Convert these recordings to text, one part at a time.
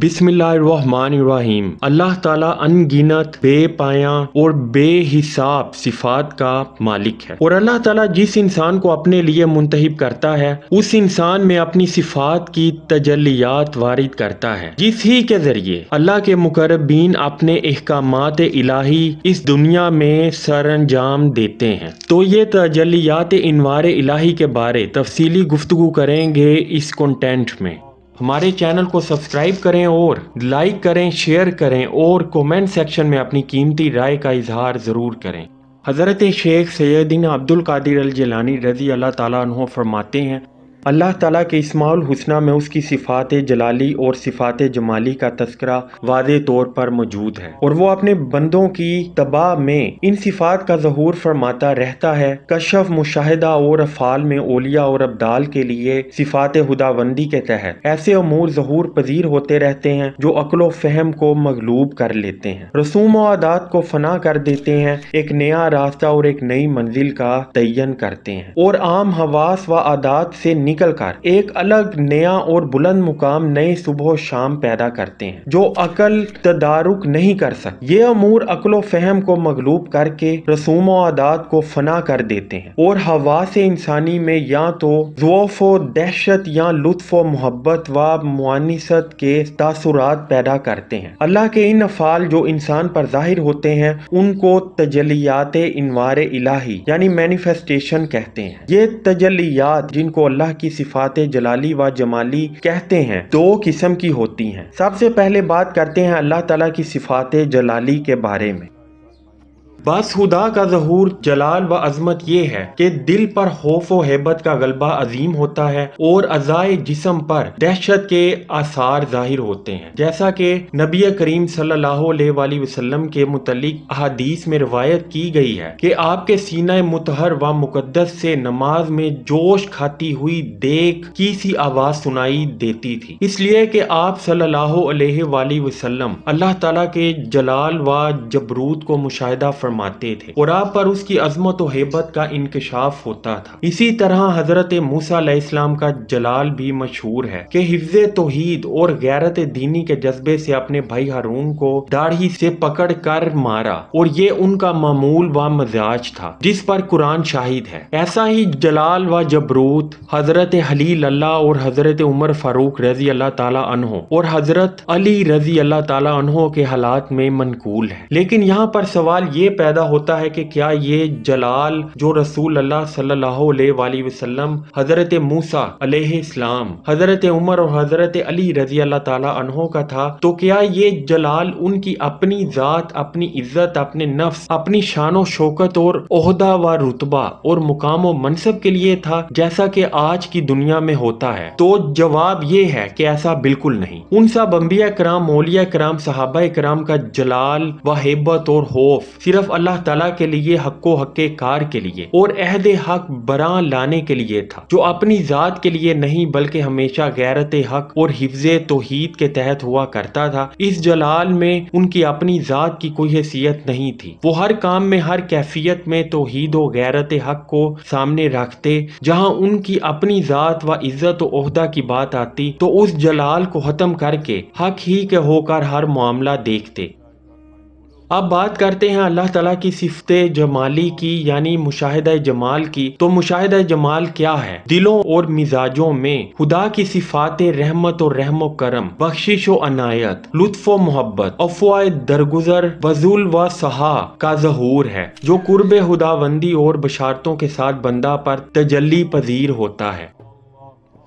बिस्मिल्लाहिर्रहमानिर्रहीम। अल्लाह ताला अनगिनत बे पाया और बेहिसाब सिफात का मालिक है, और अल्लाह ताला जिस इंसान को अपने लिए मुंतहिब करता है उस इंसान में अपनी सिफात की तजल्लियात वारिद करता है, जिस ही के जरिए अल्लाह के मुकर्रबीन अपने अहकामात इलाही इस दुनिया में सरअंजाम देते हैं। तो ये तजल्लियात इनवार इलाही के बारे तफसीली गुफ्तगू करेंगे इस कंटेंट में। हमारे चैनल को सब्सक्राइब करें और लाइक करें, शेयर करें और कमेंट सेक्शन में अपनी कीमती राय का इजहार ज़रूर करें। हज़रत शेख सैयदना अब्दुल कादिर अल जिलानी रज़ी अल्लाह ताला अन्हु फरमाते हैं, अल्लाह ताला के इस्माउल हुस्ना में उसकी सिफ़ात जलाली और सिफ़ात जमाली का तस्करा वाज़े तौर पर मौजूद है, और वो अपने बंदों की तबाह में इन सिफ़ात का ज़हूर फरमाता रहता है। कशफ, मुशाहिदा और अफ़ाल में औलिया और अब्दाल के लिए सिफ़ात खुदावंदी के तहत ऐसे अमूर ज़हूर पजीर होते रहते हैं जो अक्ल व फ़हम को मगलूब कर लेते हैं, रसूम व आदात को फना कर देते हैं, एक नया रास्ता और एक नई मंजिल का तयन करते हैं, और आम हवास व आदात से निकल कर एक अलग नया और बुलंद मुकाम नए सुबह शाम पैदा करते हैं जो अकल तदारुक नहीं कर सकते। ये अमूर अक्ल व फहम को मगलूब करके रसूम व आदात को फना कर देते हैं और हवा से इंसानी में या तो ज़ौफ़ व दहशत या लुत्फ़ व मोहब्बत व मुआनिसत के तासुरात पैदा करते हैं। अल्लाह के इन अफ़ाल जो इंसान पर जाहिर होते हैं उनको तजल्लियात इनवार इलाही यानी मैनिफेस्टेशन कहते हैं। ये तजल्लियात जिनको अल्लाह की सिफात जलाली व जमाली कहते हैं दो किस्म की होती हैं। सबसे पहले बात करते हैं अल्लाह ताला की सिफात जलाली के बारे में। बस खुदा का ज़हूर जलाल व अज़मत ये है कि दिल पर खौफ व हैबत का गलबा अजीम होता है और अज़ाए जिस्म पर दहशत के आसार जाहिर होते हैं, जैसा कि नबी करीम सल्लल्लाहु अलैहि वसल्लम के मुतल्लिक अहादीस में रिवायत की गई है कि आपके सीना मुतहर व मुकद्दस से नमाज में जोश खाती हुई देग की सी आवाज़ सुनाई देती थी, इसलिए कि आप सल्लल्लाहु अलैहि वसल्लम अल्लाह ताला के जलाल व जबरूत को मुशाहिदा फरमाते थे और आप पर उसकी अजमत और हेबत का इंकशाफ होता था। इसी तरह हजरत मूसा अलैहिस्सलाम का जलाल भी मशहूर है कि हिफ्ज़े तौहीद और गैरत दीनी के जज्बे से अपने भाई हारून को दाढ़ी से पकड़ कर मारा, और ये उनका मामूल व मजाज था जिस पर कुरान शाहिद है। ऐसा ही जलाल व जबरूत हजरत खलील अल्लाह और हजरत उमर फारूक रजी अल्लाह ताला अन्हो और हजरत अली रजी अल्लाह ताला अन्हो के हालात में मनकूल है। लेकिन यहाँ पर सवाल ये पैदा होता है कि क्या ये जलाल जो रसूल अल्लाह सल्लल्लाहु अलैहि वसल्लम, हजरत मूसा अलैहिस्सलाम, हजरत उमर और हजरत अली रजी अल्लाह ताला अन्हो का था, तो क्या ये जलाल उनकी अपनी जात, अपनी इज्जत, अपने नफ्स, अपनी शानो शौकत और ओहदा व रुतबा और मुकाम व मनसब के लिए था जैसा कि आज की दुनिया में होता है? तो जवाब ये है कि ऐसा बिल्कुल नहीं। उन सब अंबिया कराम, मौलिया कराम, सहाबा कराम का जलाल व हेबत और खौफ सिर्फ अल्लाह ताला के लिए, हक्को हक्के कार के लिए और अहद हक बरा लाने के लिए था, जो अपनी जात के लिए नहीं बल्कि हमेशा गैरत हक और हिफ्ज़े तौहीद के तहत हुआ करता था। इस जलाल में उनकी अपनी जात की कोई हैसियत नहीं थी। वो हर काम में, हर कैफियत में तौहीद और गैरत हक को सामने रखते। जहाँ उनकी अपनी जात व इज्जत और ओहदा की बात आती तो उस जलाल को खत्म करके हक ही के होकर हर मामला देखते। अब बात करते हैं अल्लाह ताला की सिफते जमाली की यानी मुशाहिदा जमाल की। तो मुशाहिदा जमाल क्या है? दिलों और मिजाजों में खुदा की सिफात रहमत और रहम करम, बख्शिश व अनायत, लुत्फ व मोहब्बत, अफ़वा दरगुजर, वज़ुल व सहा का ज़हूर है जो कुर्ब खुदावंदी और बशारतों के साथ बंदा पर तजल्ली पजीर होता है।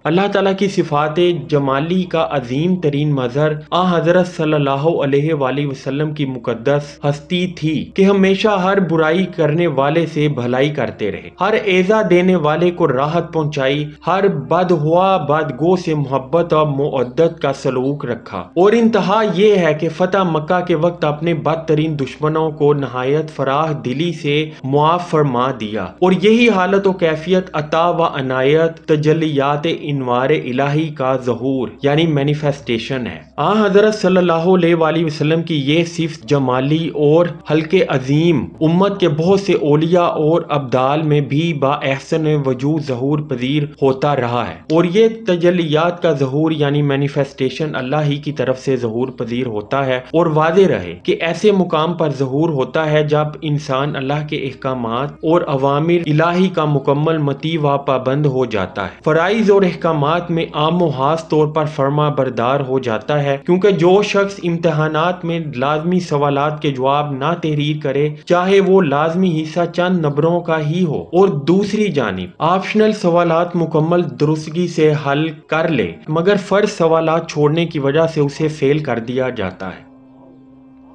अल्लाह ताला की सिफात जमाली का अजीम तरीन मज़हर हज़रत सल्लल्लाहु अलैहि वसल्लम की मुकद्दस हस्ती थी कि हमेशा हर बुराई करने वाले से भलाई करते रहे, हर एजा देने वाले को राहत पहुंचाई, हर बदहुआ बदगो से मोहब्बत और मुअद्दत का सलूक रखा, और इंतहा ये है कि फतह मक्का के वक्त अपने बदतरीन दुश्मनों को नहायत फराह दिली से मुआफ फरमा दिया, और यही हालत व कैफियत अता व अनायत तजल्लियात انوار الہی کا ظہور یعنی مینیفیسٹیشن ہے۔ حضرت صلی اللہ علیہ وآلہ وسلم کی یہ صفت جمالی اور حلق عظیم امت کے بہت سے اولیاء اور ابدال میں بھی با احسن وجود ظہور پذیر ہوتا رہا ہے، اور یہ تجلیات کا ظہور یعنی مینیفیسٹیشن اللہ ہی کی طرف سے ظہور پذیر ہوتا ہے، اور واضح رہے کہ ایسے مقام پر ظہور ہوتا ہے جب انسان اللہ کے احکامات اور اوامر الہی کا مکمل مطیع و پابند ہو جاتا ہے، فرائض اور احکامات میں عام و خاص طور پر فرما بردار ہو جاتا ہے، کیونکہ جو شخص امتحانات میں لازمی سوالات کے جواب نہ تحریر کرے، چاہے وہ لازمی حصہ چند نمبروں کا ہی ہو، اور دوسری جانب آپشنل سوالات مکمل درستگی سے حل کر لے مگر فرض سوالات چھوڑنے کی وجہ سے اسے فیل کر دیا جاتا ہے۔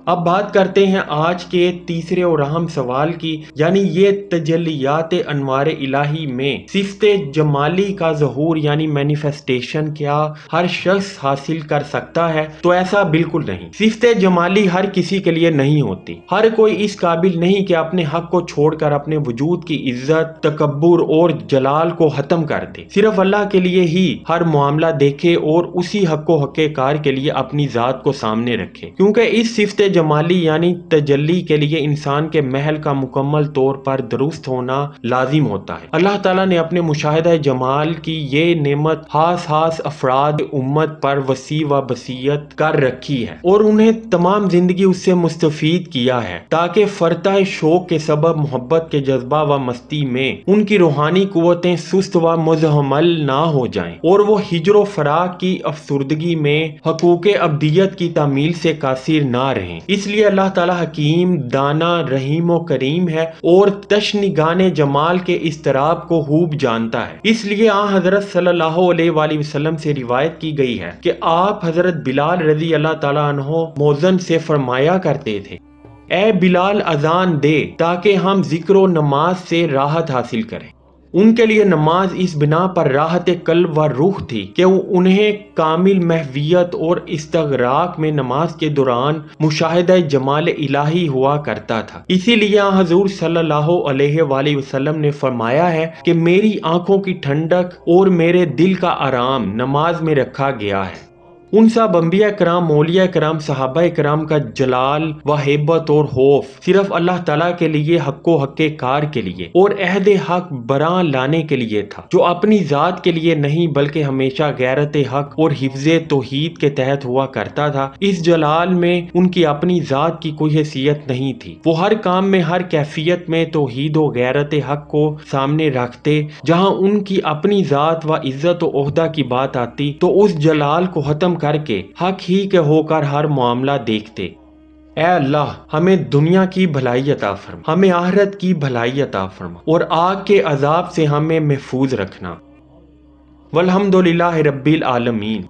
اب بات کرتے ہیں آج کے تیسرے اور اہم سوال کی، یعنی یہ تجلیات انوار الہی میں صفت جمالی کا ظہور یعنی مینیفیسٹیشن کیا ہر شخص حاصل کر سکتا ہے؟ تو ایسا بالکل نہیں۔ صفت جمالی ہر کسی کے لیے نہیں ہوتی، ہر کوئی اس قابل نہیں کہ اپنے حق کو چھوڑ کر اپنے وجود کی عزت، تکبر اور جلال کو ختم کر دے، صرف اللہ کے لیے ہی ہر معاملہ دیکھے اور اسی حق و حق کار کے لیے اپنی ذات کو سامنے رکھے، کیونکہ اس صفت جمالی یعنی تجلی کے لیے انسان کے محل کا مکمل طور پر درست ہونا لازم ہوتا ہے۔ اللہ تعالیٰ نے اپنے مشاہدہ جمال کی یہ نعمت خاص افراد امت پر وسیع و بسیط کر رکھی ہے، اور انہیں تمام زندگی اس سے مستفید کیا ہے، تاکہ فرطہ شوق کے سبب محبت کے جذبہ و مستی میں ان کی روحانی قوتیں سست و مزحمل نہ ہو جائیں، اور وہ ہجر و فراق کی افسردگی میں حقوق ابدیت کی تعمیل سے قاصر نہ رہیں۔ اس لیے اللہ تعالیٰ حکیم، دانا، رحیم و کریم ہے، اور تشنگان جمال کے اضطراب کو خوب جانتا ہے۔ اس لیے حضرت صلی اللہ علیہ وآلہ وسلم سے روایت کی گئی ہے کہ آپ حضرت بلال رضی اللہ تعالیٰ عنہ مؤذن سے فرمایا کرتے تھے، اے بلال اذان دے تاکہ ہم ذکر و نماز سے راحت حاصل کریں۔ ان کے لیے نماز اس بنا پر راحت قلب و روح تھی کہ انہیں کامل محویت اور استغراق میں نماز کے دوران مشاہدہ جمال الہی ہوا کرتا تھا۔ اسی لیے حضور صلی اللہ علیہ وآلہ وسلم نے فرمایا ہے کہ میری آنکھوں کی ٹھنڈک اور میرے دل کا آرام نماز میں رکھا گیا ہے۔ ان سب انبیاء کرام، اولیاء کرام، صحابہ کرام کا جلال و ہیبت اور خوف صرف اللہ تعالیٰ کے لیے، حق و حق کار کے لیے اور عہد حق براں لانے کے لیے تھا، جو اپنی ذات کے لیے نہیں بلکہ ہمیشہ غیرت حق اور حفظ توحید کے تحت ہوا کرتا تھا۔ اس جلال میں ان کی اپنی ذات کی کوئی حیثیت نہیں تھی، وہ ہر کام میں، ہر کیفیت میں توحید و غیرت حق کو سامنے رکھتے۔ جہاں ان کی اپنی ذات و عزت و عہدہ کی بات آتی تو اس جلال کو ختم کر کے حق ہی کے ہو کر ہر معاملہ دیکھتے۔ اے اللہ، ہمیں دنیا کی بھلائی عطا فرما، ہمیں آخرت کی بھلائی عطا فرما، اور آگ کے عذاب سے ہمیں محفوظ رکھنا۔ والحمدللہ رب العالمین۔